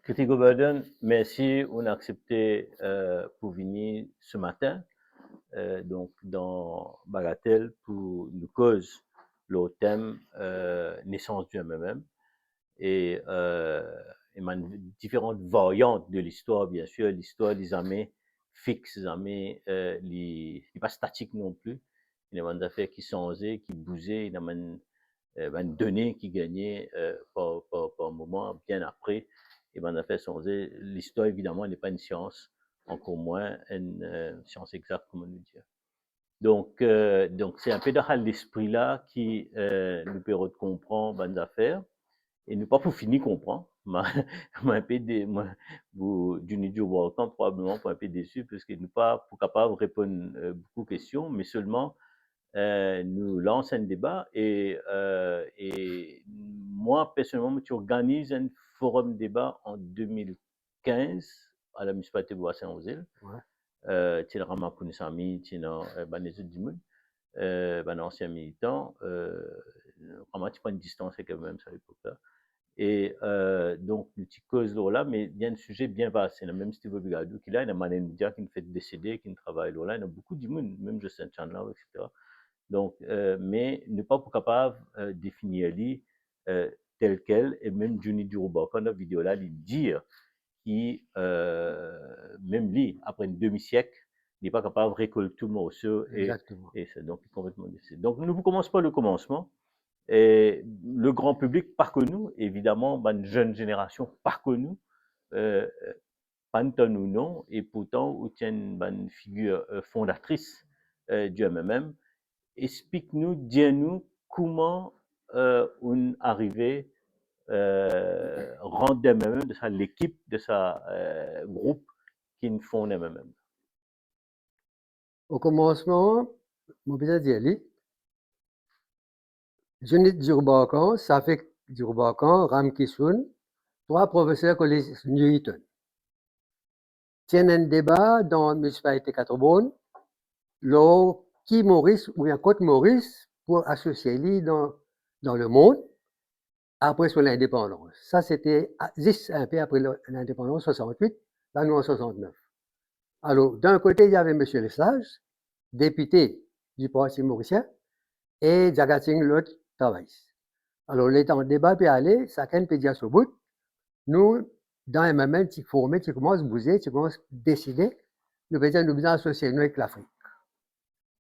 Critique Gordon, merci, on a accepté pour venir ce matin, donc dans Bagatelle, pour nous cause le thème naissance du MMM et, différentes variantes de l'histoire, bien sûr, l'histoire des armées fixes, les armées, les pas statiques non plus, il y a des affaires qui sont osées, qui bougeaient, il y a des données qui gagnaient par moment, bien après, et ben, a fait changer. L'histoire, évidemment, n'est pas une science, encore moins une science exacte, comme on nous dit. Donc c'est un peu dans l'esprit-là qui nous permet de comprendre les affaires, et nous pas pour finir comprendre. Moi, un peu moi, du niveau Walton, probablement pour un peu déçu, parce que nous pas pour capable de répondre beaucoup de questions, mais seulement nous lance un débat et moi, personnellement, tu organises un forum débat en 2015 à la municipalité de Bois-Saint-Aux-Îles. Tu as Rama Pounisami, tu as Banezou Dimoun, un ancien militant. Vraiment, tu prends une distance quand même à l'époque-là. Et donc, nous tu causes là, mais il y a un sujet bien vaste. Il y a même Steve Obigadou qui là, il y a Mané Ndia qui nous fait décéder, qui nous travaille là. Il y a beaucoup de monde, même Justin Chandler, etc. Donc, mais ne pas capable de définir lui tel quel, et même Johnny Duruba, quand la vidéo là, il dit qui, même lui, après un demi-siècle, n'est pas capable de récolter tout le morceau et c'est donc complètement décédé. Donc, nous ne commençons pas le commencement. Et le grand public, par connu, évidemment, une jeune génération, par connu, pas ou non, et pourtant, où tient une figure fondatrice du MMM. Explique-nous, dis-nous comment on arrivait rendre MMM de l'équipe de sa groupe qui nous font MMM. Au commencement, mon bien dire, Junit Djurbakan, Safik Djurbakan, Ram Kisoun, 3 professeurs collège Newton. Tiennent un débat dans la municipalité Catrebonne, là, qui Maurice ou bien Côte Maurice pour associer lui dans le monde après son indépendance. Ça, c'était juste un peu après l'indépendance, 68, là, nous en 69. Alors, d'un côté, il y avait M. Lesage, député du Parti mauricien, et Jagating Lot Tawais. Alors, les temps de débat peut aller, chacun peut dire son bout. Nous, dans un moment, tu formes, tu commences à bouger, tu commences à décider, nous nous associer nous avec l'Afrique.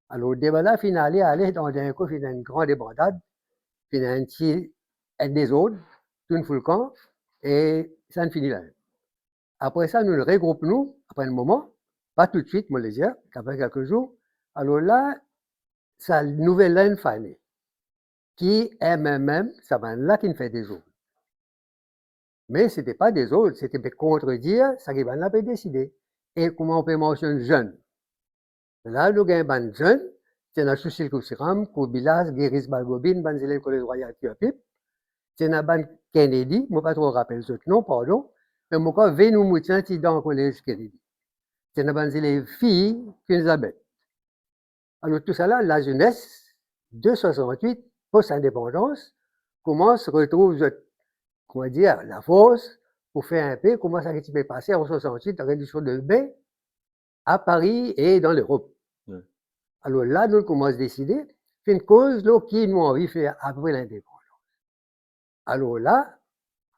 Alors, le débat là, finalement, aller dans un coup, il y a une grande débandade, il y a un désordre, tout un volcan, et ça ne finit là. Après ça, nous le regroupons, nous, après un moment, pas tout de suite, moi, les dire, après quelques jours. Alors là, ça nouvelle laine fanée, qui est même, ça va là qui fait des autres. Mais ce n'était pas des autres, c'était pour contredire ce qui va décider. Et comment on peut mentionner jeune? Là, nous avons un jeune, c'est un Soucil Kousiram, Koubilas, Guéris Balgobin, Banzile Collège Royal Kiopip. C'est un ban Kennedy, je ne pas trop rappeler ce nom, pardon, mais moi, je vais nous moutier dans le collège Kennedy. C'est un banzile fille qu'Elisabeth. Alors, tout ça là, la jeunesse de 68, post-indépendance, commence, retrouve, comment dire, la force pour faire un peu comment ça s'est passé en 68, la réduction de bain à Paris et dans l'Europe. Alors là, nous commençons à décider, c'est une cause là, qui nous a envie de faire après l'indépendance. Alors là,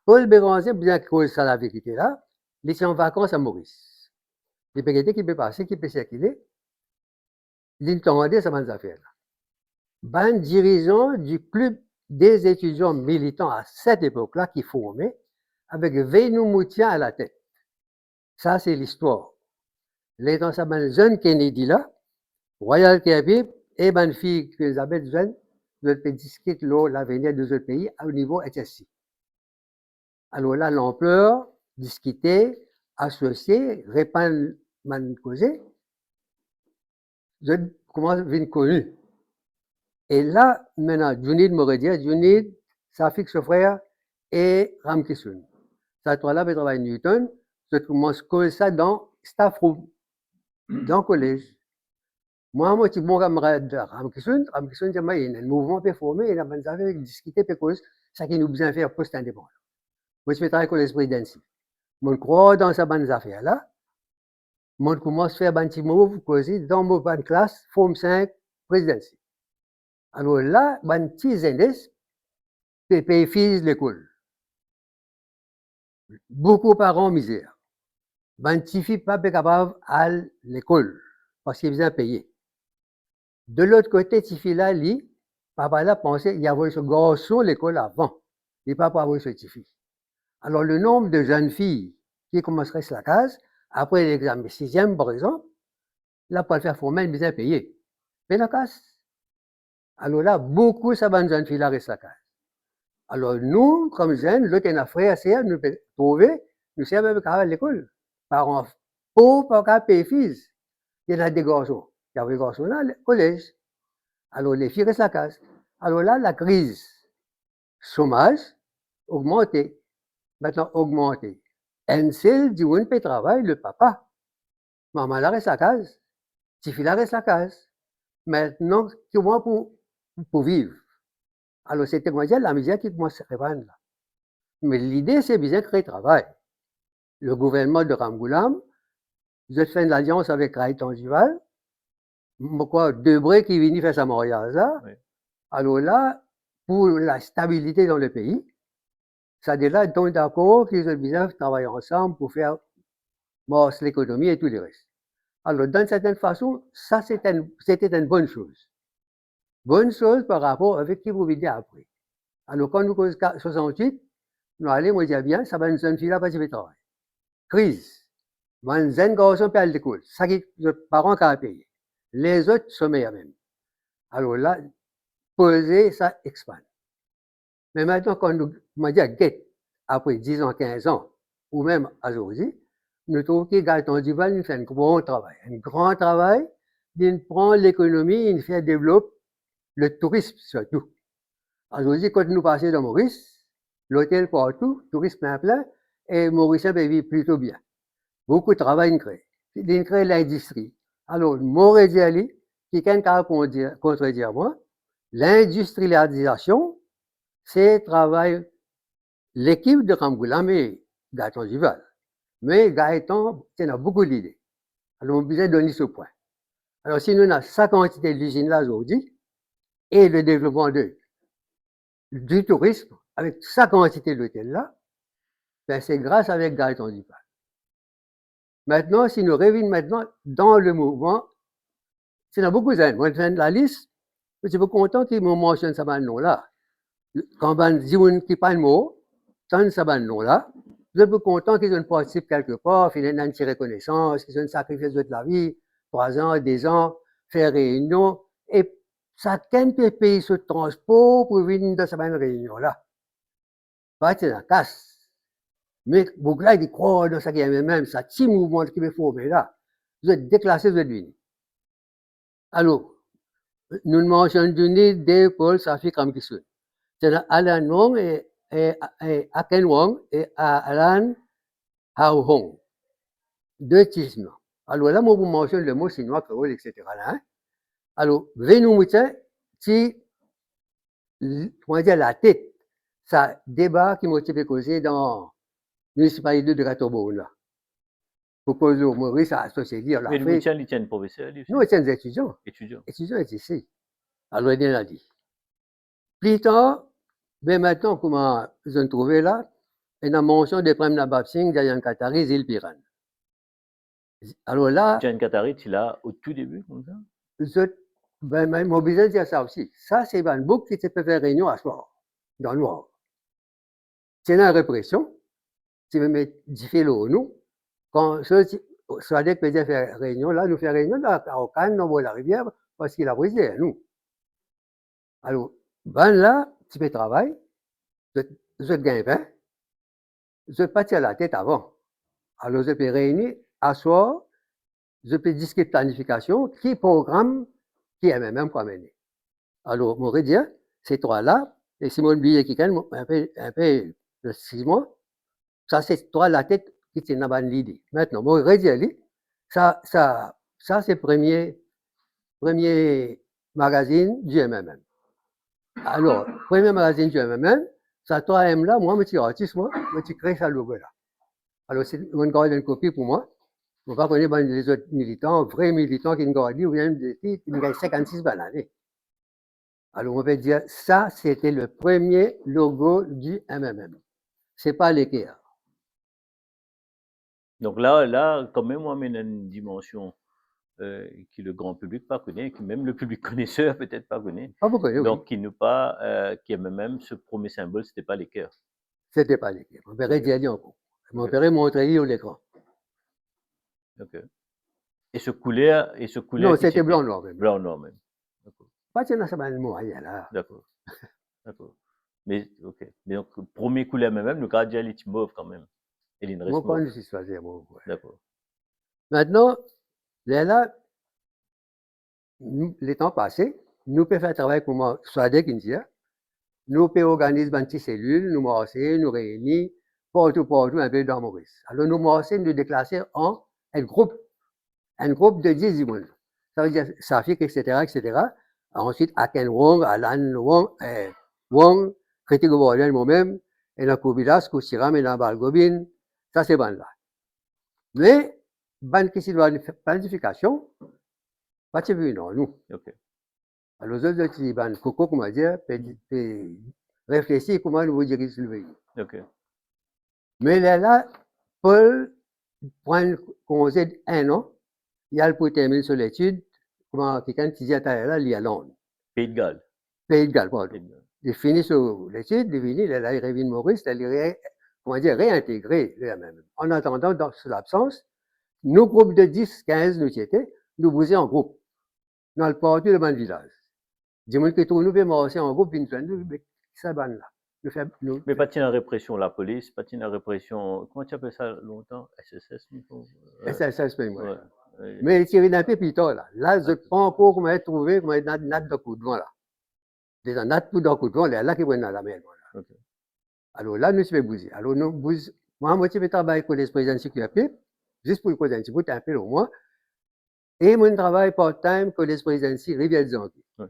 Paul Béranger, bien que ça la vérité là, il est en vacances à Maurice. Les pérétés qui peut passer, qui peut circuler, il entendait ça dans affaires là. Ben dirigeant du club des étudiants militants à cette époque-là qui formait, avec Veynou Moutian à la tête. Ça, c'est l'histoire. Les dans sa jeune Kennedy là, Royal Khabib et ma fille Elisabeth jeune, nous avons discuté l'avenir de notre pays au niveau HSC. Alors là, l'ampleur, discuter, associer, répandre, causer, je commence à venir connu. Et là, maintenant, Junid Moredia, Junid, Safik Sofrea et Ram Kisoun. Ça, trois-là, je travaille Newton, je commence à coller ça dans staff room, dans le collège. Moi, je suis mon camarade Ram Kisoun, il y a un mouvement qui est formé, il y a des affaires qui discuter, parce que ça qui nous besoin de faire post-indépendant. Moi, je travaille avec l'esprit d'Annecy. Mon croit dans sa bonne affaire là. Mon commence à faire un petit move, dans mon bonne classe, forme 5, présidentielle. Alors là, un petit indice, paye fils l'école. Beaucoup de parents misère. Un petit fils pas capable à l'école parce qu'il besoin payer. De l'autre côté, petit fils là, lui, papa là pensait il y avait ce garçon à l'école avant. Il n'a pas avoir ce petit fils. Alors le nombre de jeunes filles qui commenceraient sur la case, après l'examen 6e par exemple, là, pour le faire formel, il besoin payer. Mais la case. Alors là, beaucoup ça va jeunes filles là restent la case. Alors nous, comme jeunes, l'autre est frère, c'est nous trouver, nous sommes avec à l'école. Parents pauvres, pas payer fils. Il y a des garçons. Il y avait des garçons là, au collège. Alors les filles restent la case. Alors là, la crise, chômage, augmenté. Maintenant, augmenté. Un seul dit, on peut travailler, le papa. Maman là reste la case. Petit fille là reste la case. Maintenant, comment pour vivre? Alors, c'était comment dire, la misère qui commence à se répandre là. Mais l'idée, c'est bien de créer travail. Le gouvernement de Ramgoulam, j'ai fait une alliance avec Gaëtan Duval, Debré qui vient faire sa mariage là. Oui. Alors là, pour la stabilité dans le pays, ça dit là, donc d'accord qu'ils ont besoin de travailler ensemble pour faire marcher l'économie et tout le reste. Alors, d'une certaine façon, ça, c'était une bonne chose. Bonne chose par rapport avec ce qui vous venez après. Alors, quand nous causons 68, nous allons, moi, je dis bien, ça va une jeune fille là, parce que je travail. Crise. Un jeune garçon peut aller à l'école. Ça qui, les parents qui ont payé. Les autres sommeillent même. Alors là, poser, ça expand. Mais maintenant, quand nous, on dit, après 10 ans, 15 ans, ou même aujourd'hui, nous trouvons que Gaëtan Duval nous fait un grand travail. Un grand travail, il prend l'économie, il fait développer le tourisme surtout. Aujourd'hui, quand nous passons dans Maurice, l'hôtel partout, tourisme plein, et Mauricien vit plutôt bien. Beaucoup de travail il crée. Il crée l'industrie. Alors, Maurice dit, qui est capable de contredire moi, l'industrialisation, c'est travail, l'équipe de Ramgoulam et Gaëtan Duval. Mais Gaëtan, il a beaucoup d'idées. Alors, on a besoin de donner ce point. Alors, si nous avons sa quantité d'usines là aujourd'hui, et le développement du tourisme, avec sa quantité d'hôtels là, ben c'est grâce avec Gaëtan Duval. Maintenant, si nous revenons maintenant dans le mouvement, c'est dans beaucoup d'années. Moi, je fais la liste, je suis content qu'ils me mentionnent ce nom-là. Quand on dit qu'il pas le mot, tant ce nom-là, je suis content qu'ils ont participé quelque part, qu'ils aient une petite reconnaissance, qu'ils ont sacrifié de la vie, 3 ans, 2 ans, faire réunion, et chacun peut payer ce transport pour venir dans cette réunion-là. Pas c'est la casse. Mais beaucoup là, ils croient dans ça qui est même, ça petit mouvement qui est formé là. Vous êtes déclassé, vous êtes venu. Alors, nous mentionnons donné des Paul Safi Kamkissoun. C'est Alan Wong et Aken Wong et Alan Hao Hong. 2 tismes. Alors là, moi, vous mentionnez le mot chinois, créole, etc. Là, hein? Alors, venez-nous, si, comment dire, la tête, ça débat qui m'a été causé dans municipalité de Gatobo, là. Pour cause de Maurice à associer mais nous tiens professeur. Nous, nous sommes étudiants. Étudiants est ici. Alors, il a dit. Plus tard, ben maintenant, comment ils ont trouvé là, une mention de Prem Nabab Singh, Jayan Katari, Zil Piran. Alors là. Jayan Katari, tu l'as au tout début, comme ça? Ben, mon besoin de dire ça aussi. Ça, c'est un bouc qui se peut faire réunion à soir, dans le noir. C'est une répression. Tu me mets 10 fils au nous. Quand soit dès que je fais réunion, là, nous faisons réunion au Cannes, dans la rivière, parce qu'il a brisé à nous. Alors, ben là, tu fais travail, je gagne bien, je partis à la tête avant. Alors, je peux réunir, asseoir, je peux discuter de planification, qui programme, qui est même pour mener. Alors, mon dire, ces 3-là, et Simone Billet qui gagne un peu de 6 mois, ça, c'est 3 la tête qui tient dans l'idée. Maintenant, mon dire, ça c'est premier magazine du MMM. Alors, premier magazine du MMM, ça 3M là, moi, je suis artiste, moi, je crée ça logo là. Alors, c'est une garde une copie pour moi. On va connaître les autres militants, vrais militants qui nous gardent, ou bien qui nous gagnent 56 balles l'année. Alors, on va dire, ça, c'était le premier logo du MMM. C'est pas l'équerre. Donc là, quand même, on amène une dimension que le grand public pas connaît, que même le public connaisseur peut-être pas connaît. Pas beaucoup, oui. Donc, qui nous pas, qui même ce premier symbole, c'était pas l'équerre. C'était pas l'équerre. Mon père dit aller encore. Mon père montrait au l'écran. Ok. Et ce couleur, Non, c'était blanc-noir même. Blanc-noir même. D'accord. Pas de ça, là. D'accord. D'accord. Mais, ok. Mais donc, premier couleur même, le gardien, il est mauve quand même. Et il reste Moi, pas mauve. je suis choisi mauve. D'accord. Maintenant, là, les temps passés, nous pouvons faire un travail comme moi, soit des Kintia, nous pouvons organiser une petite cellule, nous marcher, nous réunir, partout, un peu dans Maurice. Alors, nous marcher, nous déclasser en un groupe de 10 personnes. Ça veut dire Safik, etc., etc. Ensuite, Aken Wong, Alan Wong, Critique Warden, moi-même, et la Koubidas, Kousiram, et la Balgobin, ça c'est bon là. Mais, ban qui de planification, pas de vu, non, nous. Ok. Alors, les autres, ils ban Coco, comment dire, réfléchir comment nous diriger le pays. Ok. Mais là, Paul prend un congé d'1 an, il y a le pour terminer sur l'étude, comment quelqu'un qui dit à là, il y a Londres. Pays de Galles. Pays de Galles, pardon. Il finit sur l'étude, il finit, là, il revient de Maurice, il comment dire, réintégrer le MMM. En attendant, dans l'absence, nos groupes de 10, 15, nous étions, nous bougeons en groupe, dans le partout de mon village. Dis-moi que tout nous pouvons marcher en groupe, une semaine, nous, ça va là. Mais pas de la répression, la police, pas de la répression, comment tu appelles ça longtemps? SSS, SSS, oui. Ouais. Mais il tirait d'un peu plus tard, là. Là, je ne sais pas encore comment trouvé, comment être natte de coup de vent, là. Des nattes pour d'un coup de vent, là, qui prennent dans la mer, là. Okay. Alors là, nous sommes bouger. Alors, nous bouge. Moi, je vais travailler avec les présidents qui appellent, juste pour les présidents qui un peu au moins. Et moi, je travaille part-time avec les présidents qui Rivière Zangi. Ouais.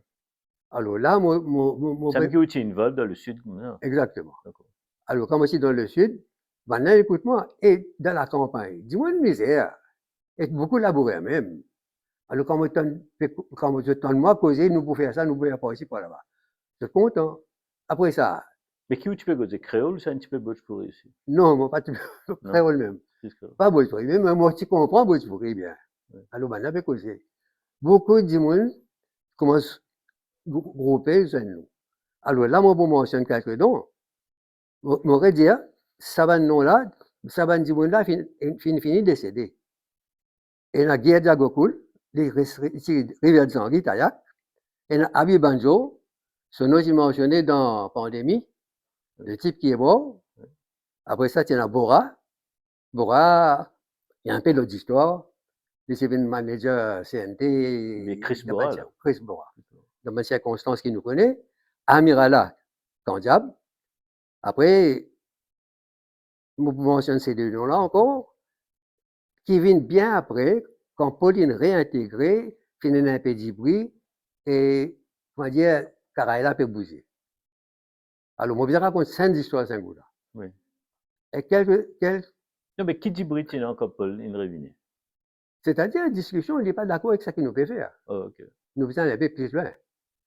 Alors là, ça veut dire que tu es une vol dans le sud. Non. Exactement. Alors, comme aussi dans le sud, maintenant, écoute-moi, et dans la campagne, dis-moi une misère, et beaucoup labouré même. Alors, quand je tente moi causer, nous pouvons faire ça, nous pouvons faire par ici, par là-bas. Je suis content. Après ça. Mais qui tu peux causer créole ou c'est un petit peu bhojpuri ici? Non, moi, pas créole même. Pas bhojpuri. Même moi, tu comprends bhojpuri bien. Ouais. Alors, maintenant, je peux causer. Beaucoup de monde commencent à grouper sur nous. Alors là, moi, pour mentionner quelques noms, je m'aurais dit, ça va nom-là, ça va dire là, fini décédé. Et la guerre d'Agokul, les rivières de Zangui, Tayak, et Abi Banjo, ce nom j'ai mentionné dans la pandémie, le type qui est mort. Après ça, il y a Bora. Bora, il y a un peu d'autres histoires. Il est devenu manager CNT. Mais Chris Bora. Chris Bora. Dans une circonstance qui nous connaît. Amirala, Kandiab. Après, je mentionne ces deux noms-là encore, qui viennent bien après, quand Pauline réintégrée, finit un peu d'hybride, et, on va dire, Caraïla peut bouger. Alors, moi, je raconte 5 histoires à là. Oui. Et non, mais qui dit Britain encore Pauline revenue? C'est-à-dire, la discussion, il n'est pas d'accord avec ce qu'il nous peut faire. Oh, ok. Nous faisons un peu plus loin.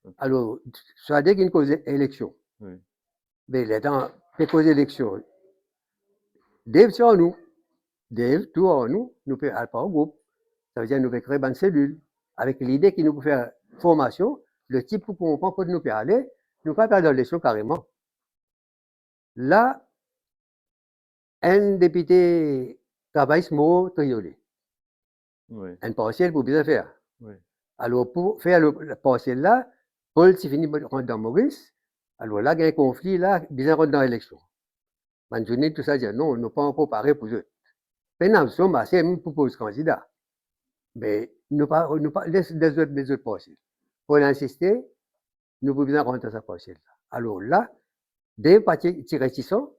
Okay. Alors, ça veut dire qu'il cause élection. Oui. Mais les temps, il cause élection. Dave, c'est en nous. Dave, tout en nous, nous peut aller par un groupe. Ça veut dire nous pouvons créer une cellule avec l'idée qu'il nous peut faire formation, le type pour comprendre que nous peut aller, nous pas perdre l'élection carrément. Là, un député travaille ce mot triolé. Oui. Un partiel pour bien faire. Oui. Alors, pour faire le partiel là, Paul s'est fini de rentrer dans Maurice. Alors là, il y a un conflit là, bien rentre dans l'élection. Manjouni, tout ça, dit non, on n'a pas encore paré pour eux. Maintenant, nous sommes assez même pour poser candidat. Mais nous pas laisse des autres partiels. Pour insister, nous pouvons bien rentrer dans sa partiel. Alors là, des partis réticents.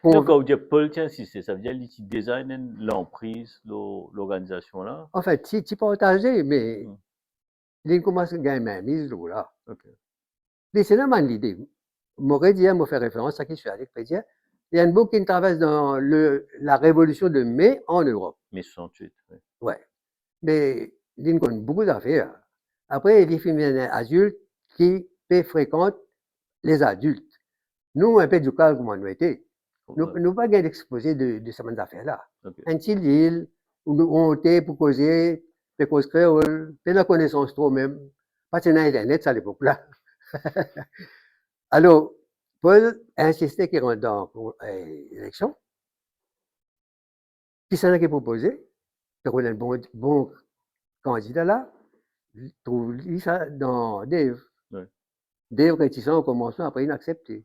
Donc, quand vous dites Paul tient insister, ça veut dire qu'il design l'emprise, l'organisation là? En fait, tu partages, mais il commence à gagner ma mise là. Ok. C'est vraiment l'idée. M'aurait dit à me faire référence à qui je suis allé dire, Il y a un book qui traverse dans la révolution de mai en Europe. Mai 68, oui. Ouais. Mais il y a beaucoup d'affaires. Après, il y a des films adultes qui fréquentent les adultes. Nous, un peu du calme, comment nous étions. Nous pas bien exposés de ces affaires-là. Okay. Un petit île où on était pour causer, pour causer créole, pour la connaissance trop même. Pas sur Internet, à l'époque-là. Alors, Paul a insisté qu'il rentre dans l'élection. Qui s'en a proposé? On a un bon candidat là. Trouve ça dans Dave. Ouais. Dave réticent au commencement, après il a accepté.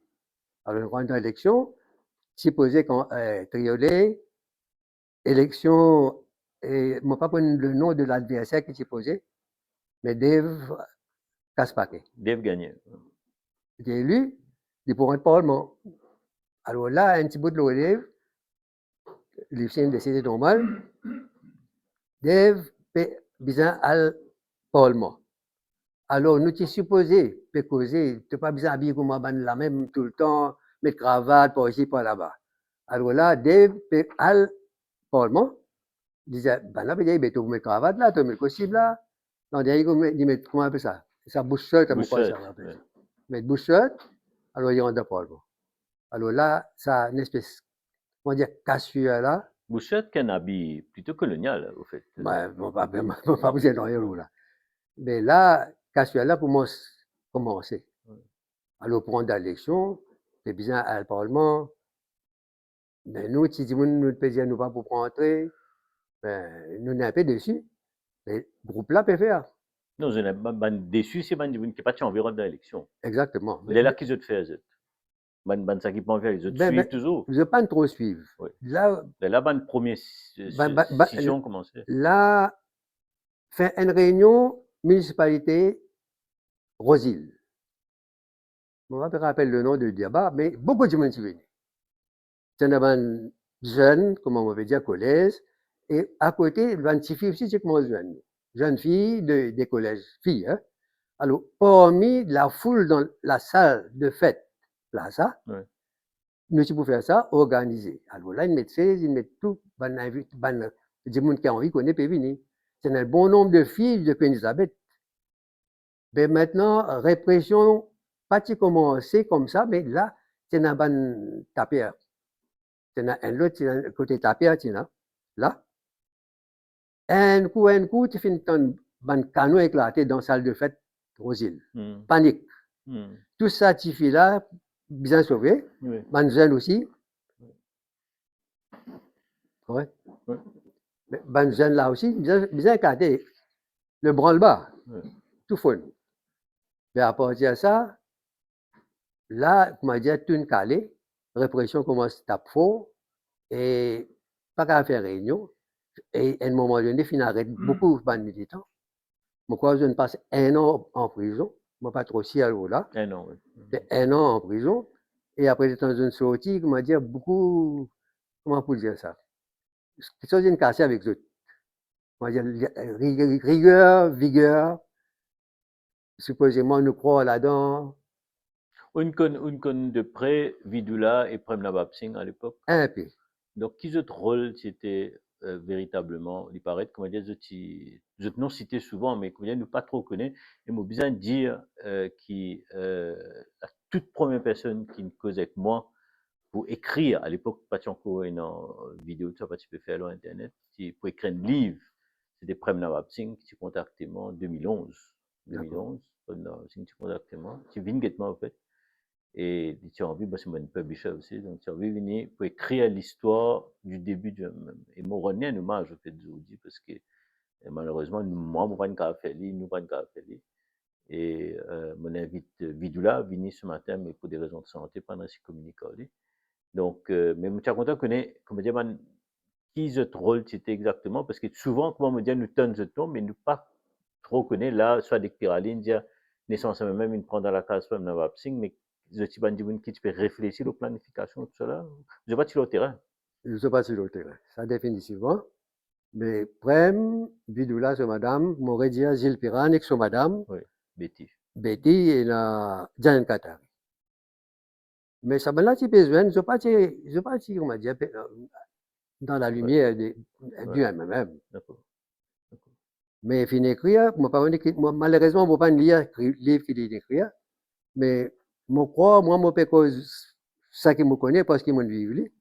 Alors, il rentre dans l'élection. S'il posait quand triolet, élection, et je ne pas prendre le nom de l'adversaire qui s'y posait, mais Dave Kaspaquet. Dave gagnait. Il est élu, il pourrait être parlement. Alors là, un petit bout de l'eau, Dave, les films décidé normal, Dave fait besoin à parlement. Alors, nous sommes supposés, causer, tu n'es pas besoin d'habiller comme moi, la même tout le temps, mettre cravate, par ici, par là-bas. Alors là, Dave fait al parlement. Il disait, ben là, il dit, tu mets cravate là, tu mets possible là. Non, il met, comment on appelle ça? Ça bouche-shirt, comment on appelle ça? Mais bouche-shirt, alors il rentre dans le parlement. Alors là, ça a une espèce, comment dire, cassure là. Bouchette, qui est un habit plutôt colonial, au fait. Ben, pas besoin d'en rien là. Mais là, cassure là commencer. Alors, prendre l'élection, c'est bien à le parlement. Mais nous, si nous ne pouvons nous pas pour rentrer, ben, nous sommes un peu déçus. Mais le groupe là peut faire. Non, je suis déçu, c'est qui n'est pas environ dans l'élection. Exactement. C'est là qu'ils ont fait. Ça qui peut faire, ils ont suivi toujours. Je ne veux pas trop suivre. Oui. Là, ben, première session commençait. Là, fait une réunion municipalité Rosil. Je ne me rappelle le nom du débat, mais beaucoup de monde sont venus. C'est un jeune, comme on veut dire, collège, et à côté, il y a une petite fille aussi, c'est comment jeune fille des collèges, filles. Hein? Alors, parmi la foule dans la salle de fête, là, ça, nous, pour faire ça, organiser. Alors là, ils mettent 16, ils mettent tout, des gens qui ont envie qu'on peut venir. C'est un bon nombre de filles de Queen Elizabeth. Mais maintenant, répression, pas commencé comme ça, mais là, c'est un ban tapé. C'est un autre côté tapé, là. Un coup, tu finis un canon éclaté dans la salle de fête, Rosil. Panique. Tout ça, tu fais là, bien sauvé. Man jeune aussi. Ouais. Man jeune là aussi, bien éclaté. Le branle-bas. Tout fun. Mais à partir de ça, là, comment dire, tout une calée, répression commence à taper fort, et pas qu'à faire réunion. Et à un moment donné, il arrête beaucoup de militants. Mon cousin passe 1 an en prison. Moi, pas trop si à là. 1 an, oui. 1 an en prison. Et après, dans une sortie, comment dire, beaucoup, comment pour dire ça? Quelque chose d'une cassée avec eux. Comment dire, rigueur, vigueur. Supposément, nous croyons là-dedans. On connaît de près Vidula et Prem Nabab Singh à l'époque. Un peu. Donc, qui autre rôle c'était véritablement, il paraît, comment dire, je non cité souvent, mais comment dire, nous pas trop connaît. Et moi, besoin de dire la toute première personne qui me causait avec moi pour écrire, à l'époque, pas encore une vidéo, ça, pas tu peux faire sur Internet, pour écrire un livre, c'était Prem Nabab Singh qui contacté moi en 2011. 2011, Prem Nabab Singh qui contacté moi, qui vient moi, en fait. Et tu as envie, c'est mon publisher aussi, donc tu as envie de venir pour écrire l'histoire du début du et me rendre un hommage au fait d'aujourd'hui parce que malheureusement, moi, je ne peux pas faire, nous ne pouvons pas faire. Et mon invite Vidula venu ce matin, mais pour des raisons de santé, pendant ses communiqués. Donc, mais je suis content de connaître, comment dire, qui ce rôle c'était exactement, parce que souvent, comment me dire, nous tenons de temps, mais nous pas trop connaître là, soit des pyralines, dire, naissance même, une prend dans la case, même dans Singh, mais je suis pas qui tu peux réfléchir aux planifications, tout cela. Je ne sais pas si sur le terrain. Je ne sais pas sur le terrain, ça définitivement. Mais Prem, Vidula, c'est madame, m'aurait dit Gilles Piranic, c'est madame. Oui, Betty. Betty et la Jan Katari. Mais ça, ben là, tu besoin, je pas, comment dire, dans la lumière du MMM. D'accord. Mais fin écrire, moi, malheureusement, je pas lire livre qui est écrit, mais moi, crois, moi, je cause ça qui me connaît parce qu'il m'a vécu.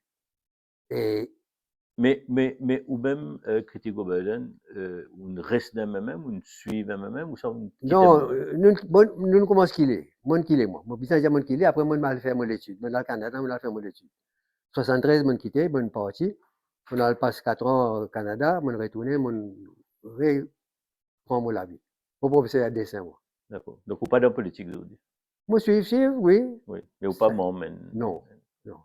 Et Mais ou même critique au Biden, on reste dans même, on suit même, ou ça on quitte non, même. nous commence qu'il est. Moi qu'il est, moi. Moi, besoin de moi qu'il est, après, moi, je vais faire mon étude. Moi, dans le Canada, je vais faire mon étude. 73, je quitté, je suis parti. Je vais passer 4 ans au Canada, je retourné, je reprends mon vie. Mon professeur à dessin, moi. D'accord. Donc, ou pas dans la politique, je veux dire. Moi, je suis ici, oui. Oui. Mais ou pas membre, mais. Non, non.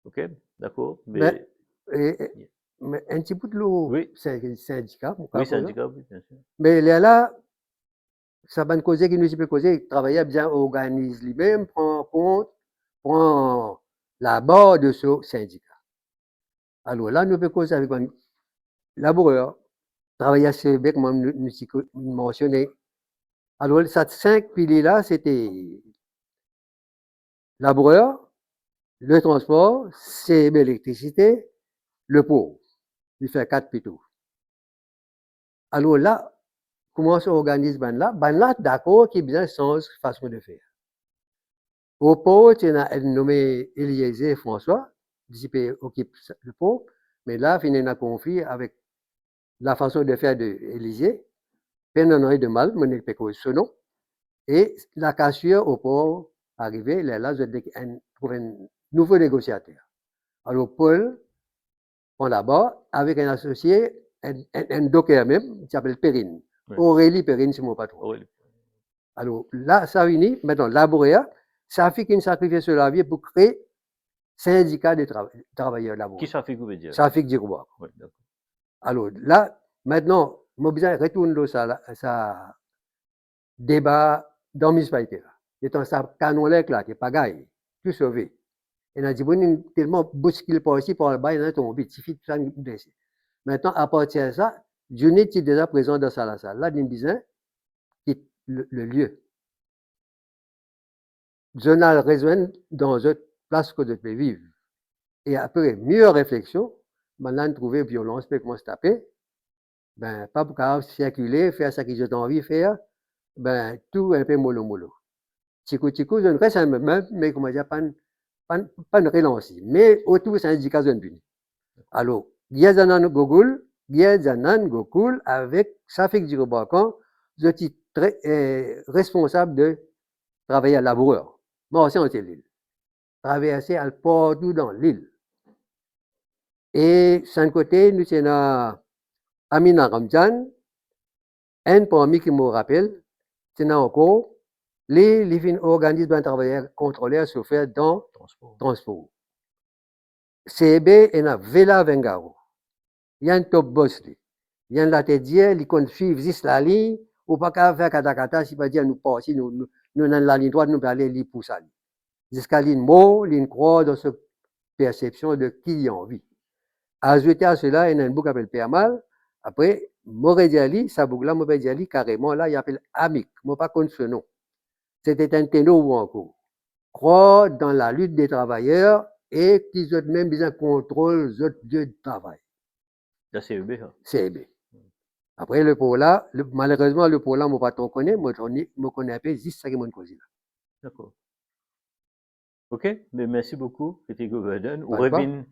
Ok, d'accord. Mais un petit bout de l'eau, Oui. syndicat. Oui, syndicat, oui, bien sûr. Mais là, ça va nous causer qui nous peut causer, travailler bien, organise lui-même, prend compte, prend la barre de ce syndicat. Alors là, nous pouvons causer avec un laboureur, travailler à Québec, comme nous mentionné. Alors, ces 5 piliers-là, c'était laboureur, le transport, c'est l'électricité, le pauvre. Il fait 4 plutôt. Alors là, comment s'organise là? Là, d'accord, qui bien sens façon de faire. Au port, tu as nommé Eliezer François, qui occupe le port, mais là, il y a un conflit avec la façon de faire de Eliezer. Il y a de mal, mais il n'y a ce nom. Et la cassure au port arrivée, là, je trouve un nouveau négociateur. Alors, Paul, on là-bas, avec un associé, un docker même, qui s'appelle Perrine. Oui. Aurélie Perrine, c'est mon patron. Aurélie. Alors là, ça unit, maintenant, laboureur, ça fait qu'il sacrifie sur la vie pour créer syndicat des travailleurs laboureurs. Qui ça fait que vous veut dire? Ça fait que Dirouba. Oui, d'accord. Alors là, maintenant, moi, besoin de retourner ça débat dans la municipalité. Il y a un canon là, qui est pas gagné, tout sauvé. Et on a dit, bon, tellement bousculé par ici, par là-bas, il y a tombé, il suffit de ça. Maintenant, à partir de ça, Junit est déjà présent dans la salle. Là, il disait, le lieu. Je n'ai rejoint dans une place que je peux vivre. Et après, mieux réflexion, maintenant, trouver violence, peut comment se taper, ben, pas pour circuler, faire ce que j'ai envie de faire, ben, tout un peu mollo. Tico, je ne reste même, mais comment dire, pas de relancer. Mais autour, c'est un syndicat de puni. Alors, Giazanan Gokul, avec Safik Djirobakan, je suis très responsable de travailler à laboureur. Moi aussi, on était l'île. Traverser à partout dans l'île. Et d'un côté, nous avons Amina Ramjan, un parmi qui me rappelle, c'est encore les organismes de travail contrôlés se faire dans transport. CB et na Vela Vengaro. Il y a un top boss. Il y a un latte dire, il compte suivre juste la ligne, ou pas qu'à faire katakata, si pas dire nous passer, nous dans la ligne droite, nous aller li pour ça. Jusqu'à ligne mot, ligne croix dans cette perception de qui a envie. Ajouter à cela, il y a un bouc qui s'appelle Permal. Après, Morédiali, ça boucle là, Morédiali, carrément, là, il appelle Amic. Moi, pas contre ce nom. C'était un ténor ou encore. Croire dans la lutte des travailleurs et qu'ils ont même besoin de contrôle des lieux de travail. La CEB, hein? CEB. Après, le pôle là, malheureusement, le pôle là, mon patron connaît, moi, je me connais un peu, juste ça qui m'a causé là. D'accord. Ok, mais merci beaucoup, Petit Gouvernement. On Pas de quoi. revient